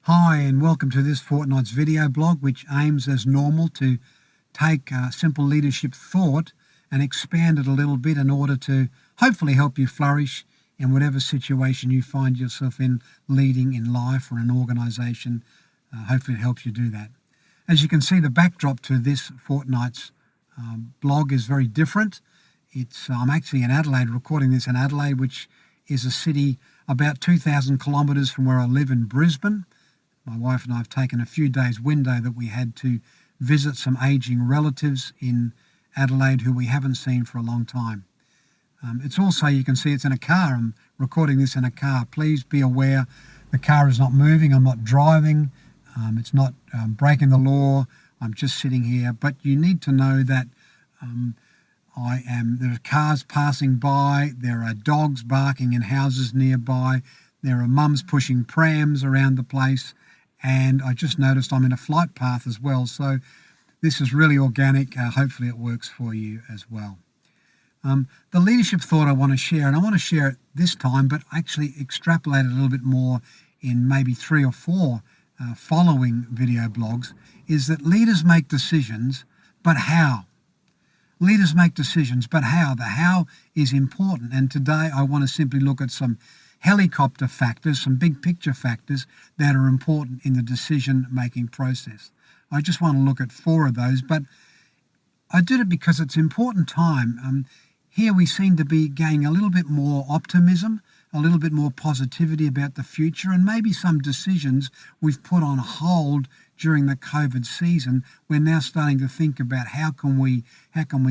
Hi and welcome to this fortnight's video blog, which aims as normal to take simple leadership thought and expand it a little bit in order to hopefully help you flourish in whatever situation you find yourself in leading in life or an organisation. Hopefully it helps you do that. As you can see, the backdrop to this fortnight's blog is very different. I'm actually in Adelaide, recording this in Adelaide, which is a city about 2,000 kilometres from where I live in Brisbane. My wife and I have taken a few days window that we had to visit some ageing relatives in Adelaide who we haven't seen for a long time. It's also, you can see it's in a car. I'm recording this in a car. Please be aware the car is not moving. I'm not driving. It's not breaking the law. I'm just sitting here. But you need to know that there are cars passing by. There are dogs barking in houses nearby. There are mums pushing prams around the place. And I just noticed I'm in a flight path as well. So this is really organic. Hopefully it works for you as well. The leadership thought I want to share, and I want to share it this time, but actually extrapolate it a little bit more in maybe 3 or 4 following video blogs, is that leaders make decisions, but how? Leaders make decisions, but how? The how is important. And today I want to simply look at some helicopter factors, some big picture factors that are important in the decision-making process. I just want to look at 4 of those, but I did it because it's important time. Here we seem to be gaining a little bit more optimism, a little bit more positivity about the future, and maybe some decisions we've put on hold during the COVID season. We're now starting to think about how can we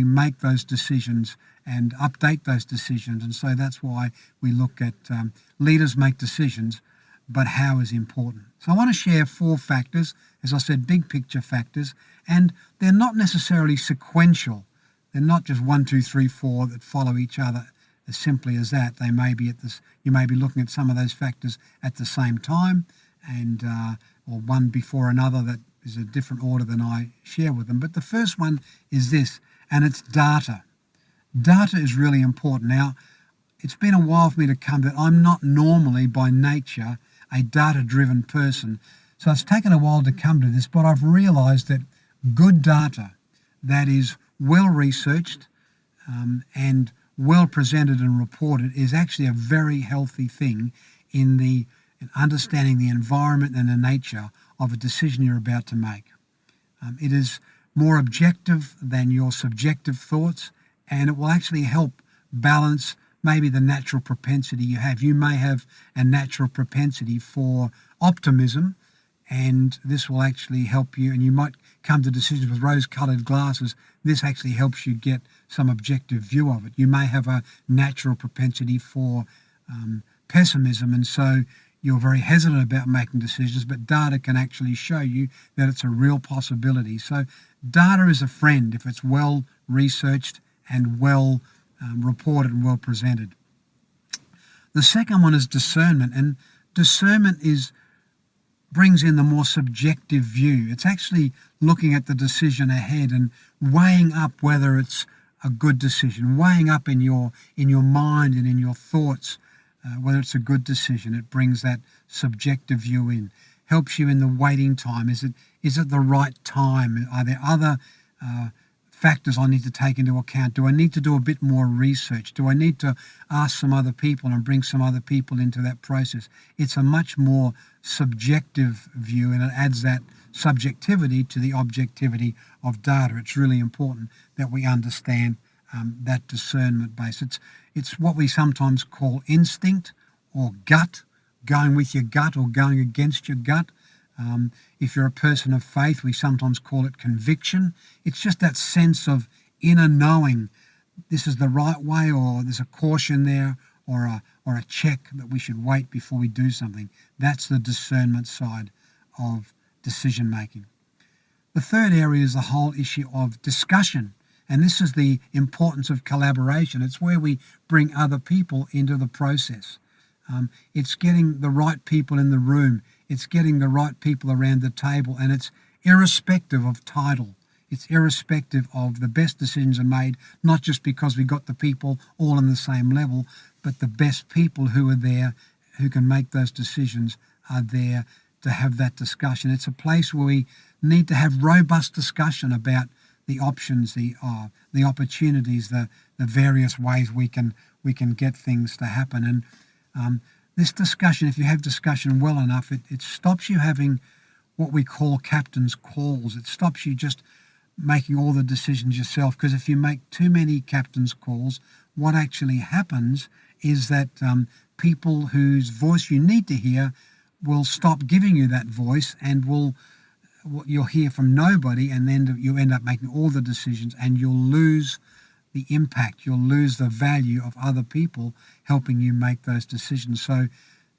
make those decisions and update those decisions. And so that's why we look at leaders make decisions, but how is important. So I want to share 4 factors, as I said, big picture factors, and they're not necessarily sequential. They're not just 1, 2, 3, 4 that follow each other as simply as that. They may be you may be looking at some of those factors at the same time, and or one before another that is a different order than I share with them. But the first one is this, and it's data. Data is really important. Now, it's been a while for me to come that I'm not normally by nature a data-driven person. So it's taken a while to come to this, but I've realised that good data that is well researched and well presented and reported is actually a very healthy thing in understanding the environment and the nature of a decision you're about to make. It is more objective than your subjective thoughts, and it will actually help balance maybe the natural propensity you have. You may have a natural propensity for optimism, and this will actually help you, and you might come to decisions with rose-coloured glasses. This actually helps you get some objective view of it. You may have a natural propensity for pessimism, and so you're very hesitant about making decisions, but data can actually show you that it's a real possibility. So data is a friend if it's well researched and well reported and well presented. The second one is discernment, and discernment brings in the more subjective view. It's actually looking at the decision ahead and weighing up whether it's a good decision, weighing up in your mind and in your thoughts whether it's a good decision. It brings that subjective view in, helps you in the waiting time. Is it the right time? Are there other factors I need to take into account? Do I need to do a bit more research? Do I need to ask some other people and bring some other people into that process? It's a much more subjective view, and it adds that subjectivity to the objectivity of data. It's really important that we understand that discernment base. It's what we sometimes call instinct or gut, going with your gut or going against your gut. If you're a person of faith, we sometimes call it conviction. It's just that sense of inner knowing this is the right way, or there's a caution there, or a check that we should wait before we do something. That's the discernment side of decision making. The third area is the whole issue of discussion. And this is the importance of collaboration. It's where we bring other people into the process. It's getting the right people in the room. It's getting the right people around the table, and it's irrespective of title. It's irrespective of the best decisions are made, not just because we got the people all on the same level, but the best people who are there, who can make those decisions, are there to have that discussion. It's a place where we need to have robust discussion about the options, the opportunities, the various ways we can get things to happen. And this discussion, if you have discussion well enough, it stops you having what we call captain's calls. It stops you just making all the decisions yourself, because if you make too many captain's calls, what actually happens is that people whose voice you need to hear will stop giving you that voice, and you'll hear from nobody, and then you end up making all the decisions, and you'll lose the impact, you'll lose the value of other people helping you make those decisions. So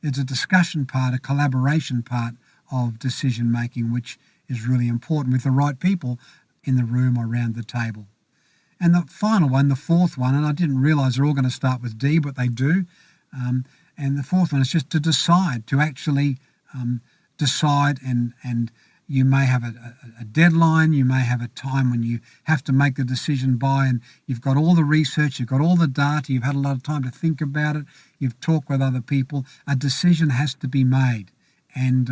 it's a discussion part, a collaboration part of decision making, which is really important with the right people in the room or around the table. And the final one, the fourth one, and I didn't realize they're all going to start with D, but they do. And the fourth one is just to decide, to actually decide, and you may have a deadline, you may have a time when you have to make the decision by, and you've got all the research, you've got all the data, you've had a lot of time to think about it, you've talked with other people. A decision has to be made, and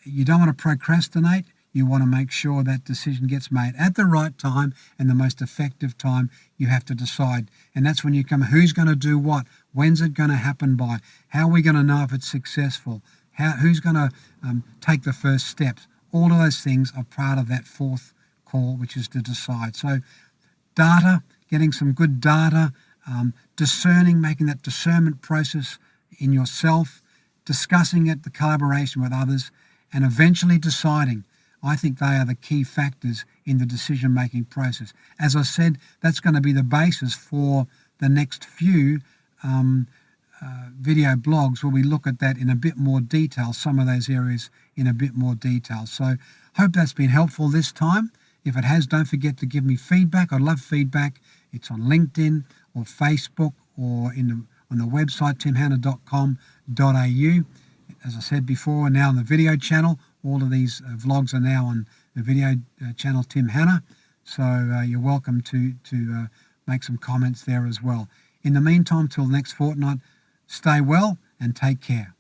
you don't want to procrastinate. You want to make sure that decision gets made at the right time and the most effective time. You have to decide, and that's when you come, who's going to do what, when's it going to happen by, how are we going to know if it's successful, who's going to take the first steps. All of those things are part of that fourth call, which is to decide. So data, getting some good data, discerning, making that discernment process in yourself, discussing it, the collaboration with others, and eventually deciding. I think they are the key factors in the decision-making process. As I said, that's going to be the basis for the next few video blogs where we look at that in a bit more detail, some of those areas in a bit more detail. So hope that's been helpful this time. If it has, don't forget to give me feedback. I'd love feedback. It's on LinkedIn or Facebook or on the website timhanna.com.au. As I said before, now on the video channel. All of these vlogs are now on the video channel Tim Hanna. So you're welcome to make some comments there as well. In the meantime, till next fortnight, stay well and take care.